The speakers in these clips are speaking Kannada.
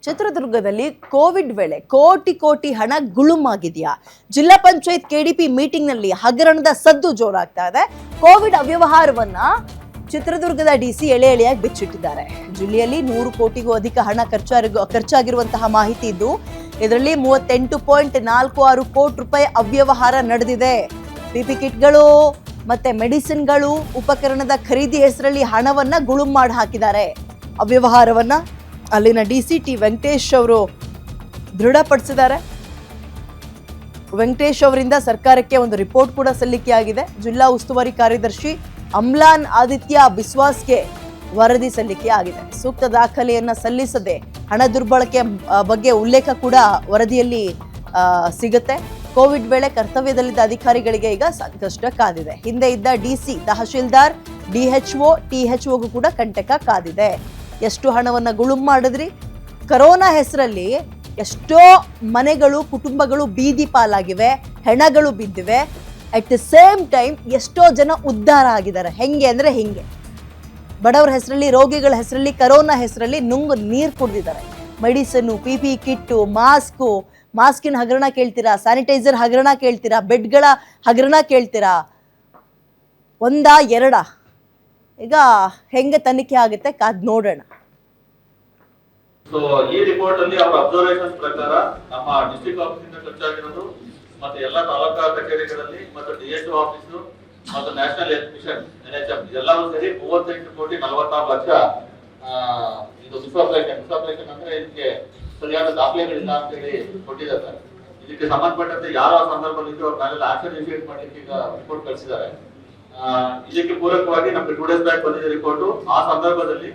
ಚಿತ್ರದುರ್ಗದಲ್ಲಿ ಕೋವಿಡ್ ವೇಳೆ ಕೋಟಿ ಹಣ ಗುಳುಮಾಗಿದೆಯಾ? ಜಿಲ್ಲಾ ಪಂಚಾಯತ್ ಕೆಡಿಪಿ ಮೀಟಿಂಗ್ ನಲ್ಲಿ ಹಗರಣದ ಸದ್ದು ಜೋರಾಗ್ತಾ ಇದೆ. ಕೋವಿಡ್ ಅವ್ಯವಹಾರವನ್ನ ಚಿತ್ರದುರ್ಗದ ಡಿಸಿ ಎಳೆಯಾಗಿ ಬಿಚ್ಚಿಟ್ಟಿದ್ದಾರೆ. ಜಿಲ್ಲೆಯಲ್ಲಿ 100 ಕೋಟಿಗೂ ಅಧಿಕ ಹಣ ಖರ್ಚಾಗಿರುವಂತಹ ಮಾಹಿತಿ ಇದ್ದು, ಇದರಲ್ಲಿ 38.46 ಕೋಟಿ ರೂಪಾಯಿ ಅವ್ಯವಹಾರ ನಡೆದಿದೆ. ಪಿಪಿ ಕಿಟ್ಗಳು ಮತ್ತೆ ಮೆಡಿಸಿನ್ಗಳು, ಉಪಕರಣದ ಖರೀದಿ ಹೆಸರಲ್ಲಿ ಹಣವನ್ನ ಗುಳುಂ ಮಾಡಿ ಹಾಕಿದ್ದಾರೆ. ಅವ್ಯವಹಾರವನ್ನ ಅಲ್ಲಿನ ಡಿಸಿ ಟಿ ವೆಂಕಟೇಶ್ ಅವರು ದೃಢಪಡಿಸಿದ್ದಾರೆ. ವೆಂಕಟೇಶ್ ಅವರಿಂದ ಸರ್ಕಾರಕ್ಕೆ ಒಂದು ರಿಪೋರ್ಟ್ ಕೂಡ ಸಲ್ಲಿಕೆಯಾಗಿದೆ. ಜಿಲ್ಲಾ ಉಸ್ತುವಾರಿ ಕಾರ್ಯದರ್ಶಿ ಅಮ್ಲಾನ್ ಆದಿತ್ಯ ಬಿಸ್ವಾಸ್ಗೆ ವರದಿ ಸಲ್ಲಿಕೆ ಆಗಿದೆ. ಸೂಕ್ತ ದಾಖಲೆಯನ್ನ ಸಲ್ಲಿಸದೆ ಹಣ ದುರ್ಬಳಕೆ ಬಗ್ಗೆ ಉಲ್ಲೇಖ ಕೂಡ ವರದಿಯಲ್ಲಿ ಸಿಗುತ್ತೆ. ಕೋವಿಡ್ ವೇಳೆ ಕರ್ತವ್ಯದಲ್ಲಿದ್ದ ಅಧಿಕಾರಿಗಳಿಗೆ ಈಗ ಸಂಕಷ್ಟ ಕಾದಿದೆ. ಹಿಂದೆ ಇದ್ದ ಡಿಸಿ, ತಹಶೀಲ್ದಾರ್, ಡಿಎಚ್ಒ, ಟಿಎಚ್ಒಗೂ ಕೂಡ ಕಂಟಕ ಕಾದಿದೆ. ಎಷ್ಟು ಹಣವನ್ನ ಗುಳುಂ ಮಾಡಿದ್ರಿ? ಕರೋನಾ ಹೆಸರಲ್ಲಿ ಎಷ್ಟೋ ಮನೆಗಳು, ಕುಟುಂಬಗಳು ಬೀದಿ ಪಾಲಾಗಿವೆ, ಹೆಣಗಳು ಬಿದ್ದಿವೆ. ಅಟ್ ದ ಸೇಮ್ ಟೈಮ್ ಎಷ್ಟೋ ಜನ ಉದ್ಧಾರ ಆಗಿದ್ದಾರೆ. ಹೆಂಗೆ ಅಂದ್ರೆ ಹಿಂಗೆ, ಬಡವರ ಹೆಸರಲ್ಲಿ, ರೋಗಿಗಳ ಹೆಸರಲ್ಲಿ, ಕರೋನಾ ಹೆಸರಲ್ಲಿ ನುಂಗು ನೀರು ಕುಡಿದಿದ್ದಾರೆ. ಮೆಡಿಸಿನ್, ಪಿಪಿ ಕಿಟ್ಟು, ಮಾಸ್ಕಿನ ಹಗರಣ ಕೇಳ್ತೀರಾ, ಸ್ಯಾನಿಟೈಸರ್ ಹಗರಣ ಕೇಳ್ತೀರಾ, ಬೆಡ್ಗಳ ಹಗರಣ ಕೇಳ್ತೀರಾ. ಒಂದಾ ಎರಡ? ಈಗ ಹೆಂಗೆ ತನಿಖೆ ಆಗುತ್ತೆ ಕಾದ್ ನೋಡೋಣ. ಸೊ ಈ ರಿಪೋರ್ಟ್ ಅಲ್ಲಿ ಅವರ ಅಬ್ಸರ್ವೇಷನ್ ಪ್ರಕಾರ ನಮ್ಮ ಡಿಸ್ಟ್ರಿಕ್ಟ್ ಆಫೀಸ್ ಇಂದ ಖರ್ಚಾಗಿರೋದು ಮತ್ತೆ ಎಲ್ಲ ತಾಲೂಕಾ ಕಚೇರಿಗಳಲ್ಲಿ ಮತ್ತು ಡಿಎಚ್ಒ ಆಫೀಸ್ ಮತ್ತು ನ್ಯಾಷನಲ್ ಹೆಲ್ತ್ ಮಿಷನ್ NHM ಎಲ್ಲವೂ ಸೇರಿ 38.46 ಲಕ್ಷ ಇದು ಮಿಸ್ಅಪ್ಲೇಷನ್ ಅಂದ್ರೆ ಇದಕ್ಕೆ ಸರಿಯಾದ ದಾಖಲೆಗಳಿಲ್ಲ ಅಂತ ಹೇಳಿ ಕೊಟ್ಟಿದ್ದಾರೆ. ಇದಕ್ಕೆ ಸಂಬಂಧಪಟ್ಟಂತೆ ಯಾರ ಸಂದರ್ಭದಲ್ಲಿ ಅವ್ರ ಮೇಲೆಲ್ಲ ಆಕ್ಷನ್ ಇನಿಷಿಯೇಟ್ ಮಾಡ್ಲಿಕ್ಕೆ ಈಗ ರಿಪೋರ್ಟ್ ಕಳಿಸಿದ್ದಾರೆ. ಇದಕ್ಕೆ ಪೂರಕವಾಗಿ ನಮ್ಗೆ 2 ಡೇಸ್ ಬ್ಯಾಕ್ ಬಂದಿದೆ ರಿಪೋರ್ಟ್. ಆ ಸಂದರ್ಭದಲ್ಲಿ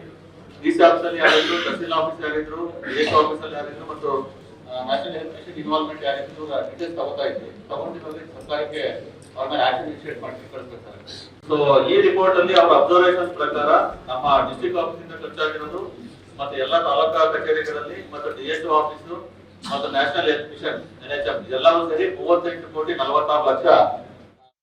ಡಿಸಿ ಆಫೀಸ್ ಅಲ್ಲಿ ಯಾರಿದ್ರು, ತಹಸೀಲ್ ಆಫೀಸ್ ಯಾರಿದ್ರು, ಡಿಎಚ್ಒ ಆಫೀಸ್ ಅಲ್ಲಿ ಯಾರಿದ್ರು ಮತ್ತು ನ್ಯಾಷನಲ್ ಹೆಲ್ತ್ ಮಿಷನ್ ಇನ್ವಾಲ್ವ್ಮೆಂಟ್ ಯಾರಿದ್ರು ಡೀಟೇಲ್ಸ್ ತಗೋತಾ ಇದ್ವಿ. ತಗೊಂಡಿರೋದ್ರಲ್ಲಿ ಸರ್ಕಾರಕ್ಕೆ ಅವ್ರ ಮೇಲೆ ಆಕ್ಷನ್ ಇನಿಷಿಯೇಟ್ ಮಾಡಿ ಕಳಿಸ್ಬೇಕಾರೆ. ಸೊ ಈ ರಿಪೋರ್ಟ್ ಅಲ್ಲಿ ಅವರ ಅಬ್ಸರ್ವೇಷನ್ ಪ್ರಕಾರ ನಮ್ಮ ಡಿಸ್ಟ್ರಿಕ್ಟ್ ಆಫೀಸ್ ಇಂದ ಖರ್ಚಾಗಿರೋದು ಮತ್ತೆ ಎಲ್ಲ ತಾಲೂಕಾ ಕಚೇರಿಗಳಲ್ಲಿ ಮತ್ತು ಡಿಎಚ್ಒ ಆಫೀಸ್ ಮತ್ತು ನ್ಯಾಷನಲ್ ಹೆಲ್ತ್ ಮಿಷನ್ NHM ಎಲ್ಲವೂ ಸೇರಿ 38.46 ಲಕ್ಷ